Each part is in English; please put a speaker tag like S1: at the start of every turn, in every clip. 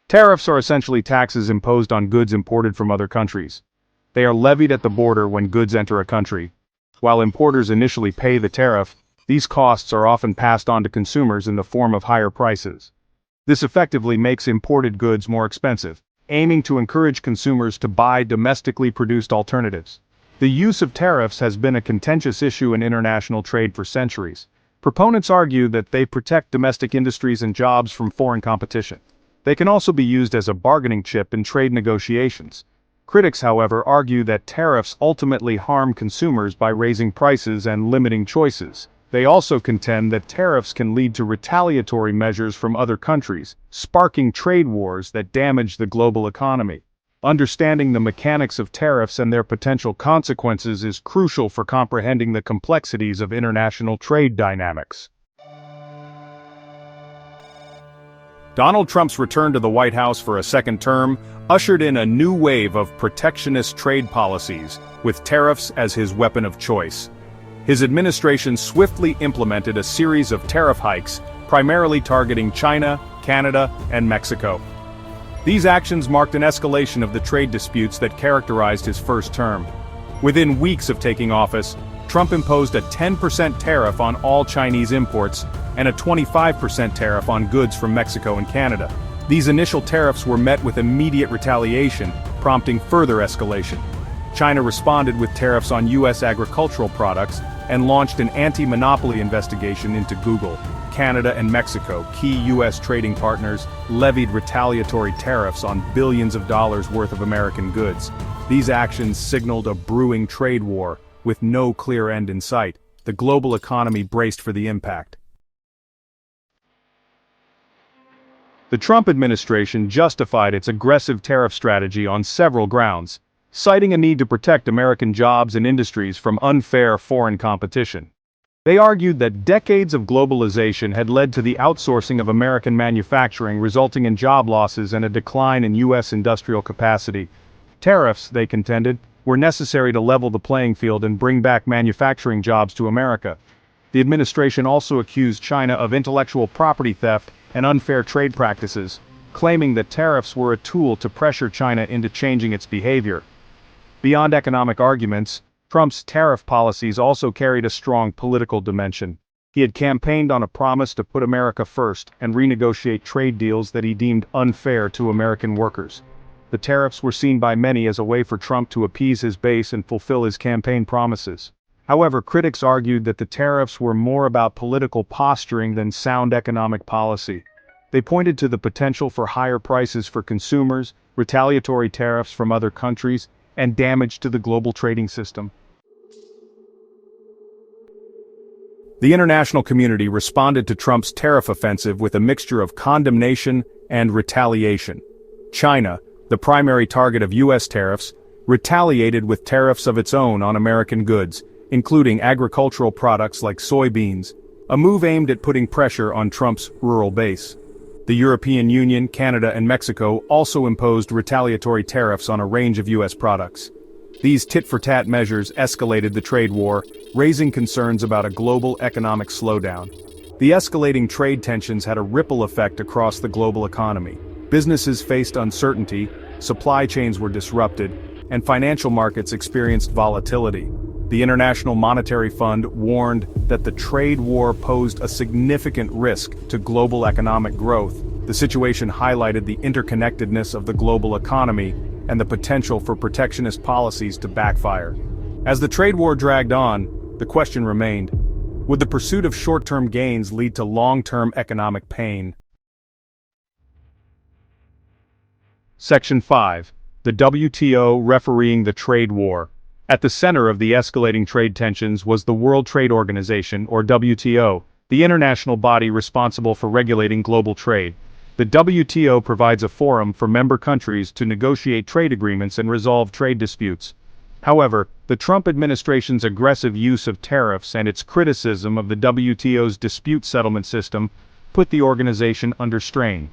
S1: Tariffs are essentially taxes imposed on goods imported from other countries. They are levied at the border when goods enter a country. While importers initially pay the tariff, these costs are often passed on to consumers in the form of higher prices. This effectively makes imported goods more expensive, aiming to encourage consumers to buy domestically produced alternatives. The use of tariffs has been a contentious issue in international trade for centuries. Proponents argue that they protect domestic industries and jobs from foreign competition. They can also be used as a bargaining chip in trade negotiations. Critics, however, argue that tariffs ultimately harm consumers by raising prices and limiting choices. They also contend that tariffs can lead to retaliatory measures from other countries, sparking trade wars that damage the global economy. Understanding the mechanics of tariffs and their potential consequences is crucial for comprehending the complexities of international trade dynamics. Donald Trump's return to the White House for a second term ushered in a new wave of protectionist trade policies, with tariffs as his weapon of choice. His administration swiftly implemented a series of tariff hikes, primarily targeting China, Canada, and Mexico. These actions marked an escalation of the trade disputes that characterized his first term. Within weeks of taking office, Trump imposed a 10% tariff on all Chinese imports and a 25% tariff on goods from Mexico and Canada. These initial tariffs were met with immediate retaliation, prompting further escalation. China responded with tariffs on U.S. agricultural products and launched an anti-monopoly investigation into Google. Canada and Mexico, key U.S. trading partners, levied retaliatory tariffs on billions of dollars worth of American goods. These actions signaled a brewing trade war, with no clear end in sight. The global economy braced for the impact. The Trump administration justified its aggressive tariff strategy on several grounds, citing a need to protect American jobs and industries from unfair foreign competition. They argued that decades of globalization had led to the outsourcing of American manufacturing, resulting in job losses and a decline in U.S. industrial capacity. Tariffs, they contended, were necessary to level the playing field and bring back manufacturing jobs to America. The administration also accused China of intellectual property theft and unfair trade practices, claiming that tariffs were a tool to pressure China into changing its behavior. Beyond economic arguments, Trump's tariff policies also carried a strong political dimension. He had campaigned on a promise to put America first and renegotiate trade deals that he deemed unfair to American workers. The tariffs were seen by many as a way for Trump to appease his base and fulfill his campaign promises. However, critics argued that the tariffs were more about political posturing than sound economic policy. They pointed to the potential for higher prices for consumers, retaliatory tariffs from other countries, and damage to the global trading system. The international community responded to Trump's tariff offensive with a mixture of condemnation and retaliation. China, the primary target of U.S. tariffs, retaliated with tariffs of its own on American goods, including agricultural products like soybeans, a move aimed at putting pressure on Trump's rural base. The European Union, Canada, and Mexico also imposed retaliatory tariffs on a range of U.S. products. These tit-for-tat measures escalated the trade war, raising concerns about a global economic slowdown. The escalating trade tensions had a ripple effect across the global economy. Businesses faced uncertainty, supply chains were disrupted, and financial markets experienced volatility. The International Monetary Fund warned that the trade war posed a significant risk to global economic growth. The situation highlighted the interconnectedness of the global economy and the potential for protectionist policies to backfire. As the trade war dragged on, the question remained: would the pursuit of short-term gains lead to long-term economic pain? Section 5. The WTO refereeing the trade war. At the center of the escalating trade tensions was the World Trade Organization, or WTO, the international body responsible for regulating global trade. The WTO provides a forum for member countries to negotiate trade agreements and resolve trade disputes. However, the Trump administration's aggressive use of tariffs and its criticism of the WTO's dispute settlement system put the organization under strain.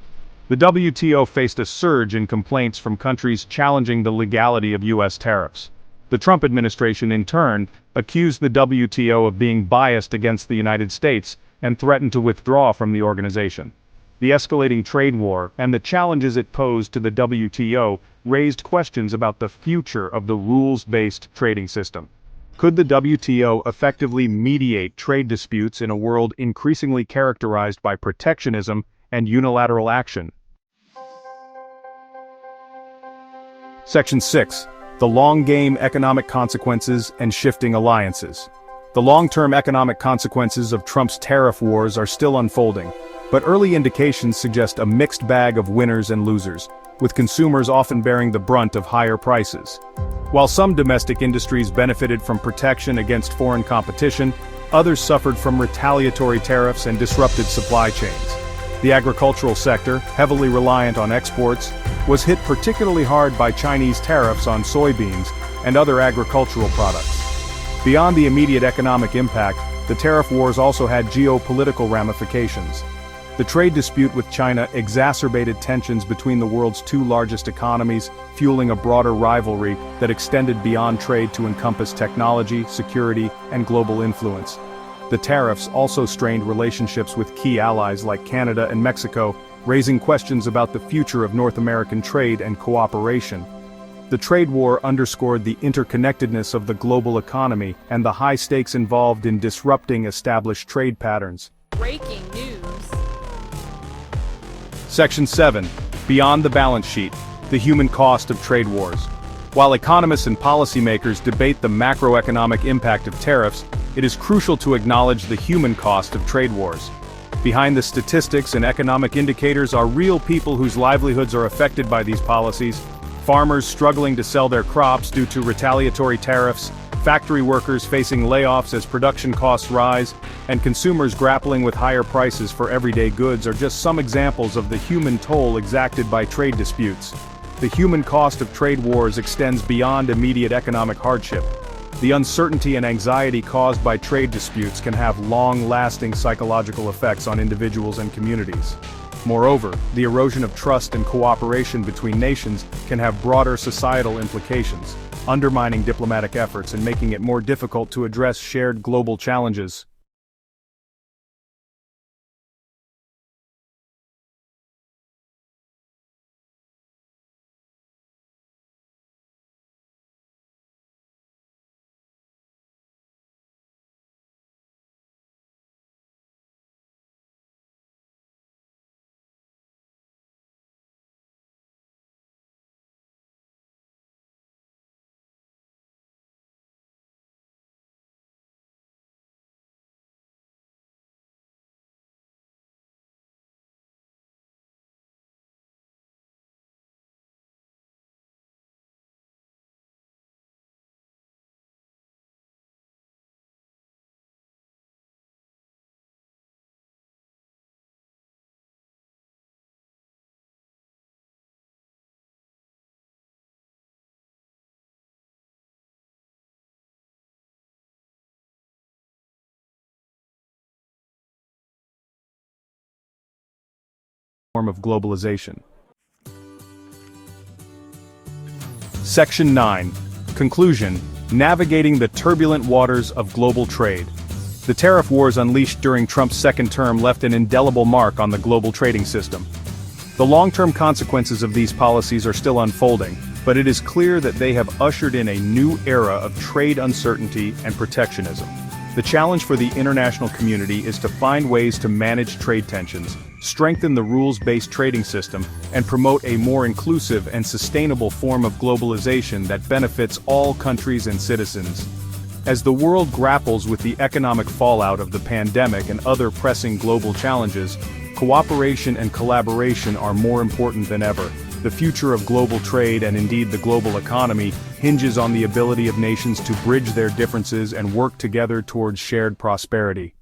S1: The WTO faced a surge in complaints from countries challenging the legality of U.S. tariffs. The Trump administration, in turn, accused the WTO of being biased against the United States and threatened to withdraw from the organization. The escalating trade war and the challenges it posed to the WTO raised questions about the future of the rules-based trading system. Could the WTO effectively mediate trade disputes in a world increasingly characterized by protectionism and unilateral action? Section 6. The long-game economic consequences and shifting alliances. The long-term economic consequences of Trump's tariff wars are still unfolding, but early indications suggest a mixed bag of winners and losers, with consumers often bearing the brunt of higher prices. While some domestic industries benefited from protection against foreign competition, others suffered from retaliatory tariffs and disrupted supply chains. The agricultural sector, heavily reliant on exports, was hit particularly hard by Chinese tariffs on soybeans and other agricultural products. Beyond the immediate economic impact, the tariff wars also had geopolitical ramifications. The trade dispute with China exacerbated tensions between the world's two largest economies, fueling a broader rivalry that extended beyond trade to encompass technology, security, and global influence. The tariffs also strained relationships with key allies like Canada and Mexico, raising questions about the future of North American trade and cooperation. The trade war underscored the interconnectedness of the global economy and the high stakes involved in disrupting established trade patterns.
S2: Breaking news.
S1: Section 7. Beyond the balance sheet, the human cost of trade wars. While economists and policymakers debate the macroeconomic impact of tariffs, it is crucial to acknowledge the human cost of trade wars. Behind the statistics and economic indicators are real people whose livelihoods are affected by these policies: farmers struggling to sell their crops due to retaliatory tariffs, factory workers facing layoffs as production costs rise, and consumers grappling with higher prices for everyday goods are just some examples of the human toll exacted by trade disputes. The human cost of trade wars extends beyond immediate economic hardship. The uncertainty and anxiety caused by trade disputes can have long-lasting psychological effects on individuals and communities. Moreover, the erosion of trust and cooperation between nations can have broader societal implications, undermining diplomatic efforts and making it more difficult to address shared global challenges. Form of globalization. Section 9. Conclusion: Navigating the turbulent waters of global trade. The tariff wars unleashed during Trump's second term left an indelible mark on the global trading system. The long-term consequences of these policies are still unfolding, but it is clear that they have ushered in a new era of trade uncertainty and protectionism. The challenge for the international community is to find ways to manage trade tensions, strengthen the rules-based trading system, and promote a more inclusive and sustainable form of globalization that benefits all countries and citizens. As the world grapples with the economic fallout of the pandemic and other pressing global challenges, cooperation and collaboration are more important than ever. The future of global trade and indeed the global economy hinges on the ability of nations to bridge their differences and work together towards shared prosperity.